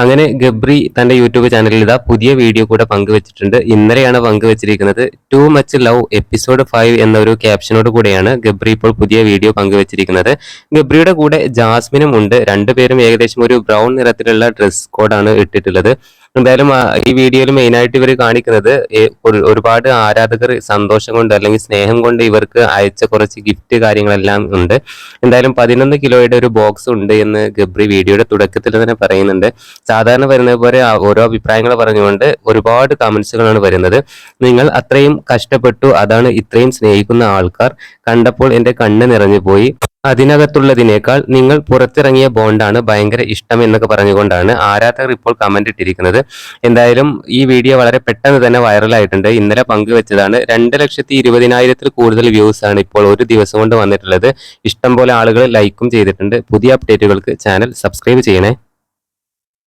അങ്ങനെ ഗബ്രി തന്റെ യൂട്യൂബ് ചാനലിൽ ഇതാ പുതിയ വീഡിയോ കൂടെ പങ്കുവച്ചിട്ടുണ്ട്. ഇന്നലെയാണ് പങ്കുവച്ചിരിക്കുന്നത്. ടു മച്ച് ലവ് എപ്പിസോഡ് 5 എന്നൊരു ക്യാപ്ഷനോട് കൂടെയാണ് ഗബ്രി ഇപ്പോൾ പുതിയ വീഡിയോ പങ്കുവച്ചിരിക്കുന്നത്. ഗബ്രിയുടെ കൂടെ ജാസ്മിനും ഉണ്ട്. രണ്ടുപേരും ഏകദേശം ഒരു ബ്രൗൺ നിറത്തിലുള്ള ഡ്രസ് കോഡാണ് ഇട്ടിട്ടുള്ളത്. എന്തായാലും ഈ വീഡിയോയിൽ മെയിനായിട്ട് ഇവർ കാണിക്കുന്നത് ഒരുപാട് ആരാധകർ സന്തോഷം കൊണ്ട് അല്ലെങ്കിൽ സ്നേഹം കൊണ്ട് ഇവർക്ക് അയച്ച കുറച്ച് ഗിഫ്റ്റ് കാര്യങ്ങളെല്ലാം ഉണ്ട്. എന്തായാലും 11 കിലോയുടെ ഒരു ബോക്സ് ഉണ്ട് എന്ന് ഗബ്രി വീഡിയോയുടെ തുടക്കത്തിൽ തന്നെ പറയുന്നുണ്ട്. സാധാരണ വരുന്നത് പോലെ ഓരോ അഭിപ്രായങ്ങൾ പറഞ്ഞുകൊണ്ട് ഒരുപാട് കമന്റ്സുകളാണ് വരുന്നത്. നിങ്ങൾ അത്രയും കഷ്ടപ്പെട്ടു, അതാണ് ഇത്രയും സ്നേഹിക്കുന്ന ആൾക്കാർ കണ്ടപ്പോൾ എൻ്റെ കണ്ണ് നിറഞ്ഞു പോയി. അതിനകത്തുള്ളതിനേക്കാൾ നിങ്ങൾ പുറത്തിറങ്ങിയ ബോണ്ടാണ് ഭയങ്കര ഇഷ്ടം എന്നൊക്കെ പറഞ്ഞുകൊണ്ടാണ് ആരാധകർ ഇപ്പോൾ കമന്റ് ഇട്ടിരിക്കുന്നത്. എന്തായാലും ഈ വീഡിയോ വളരെ പെട്ടെന്ന് തന്നെ വൈറലായിട്ടുണ്ട്. ഇന്നലെ പങ്കുവെച്ചതാണ്. 2,20,000 കൂടുതൽ വ്യൂസ് ആണ് ഇപ്പോൾ ഒരു ദിവസം കൊണ്ട് വന്നിട്ടുള്ളത്. ഇഷ്ടംപോലെ ആളുകൾ ലൈക്കും ചെയ്തിട്ടുണ്ട്. പുതിയ അപ്ഡേറ്റുകൾക്ക് ചാനൽ സബ്സ്ക്രൈബ് ചെയ്യണേ.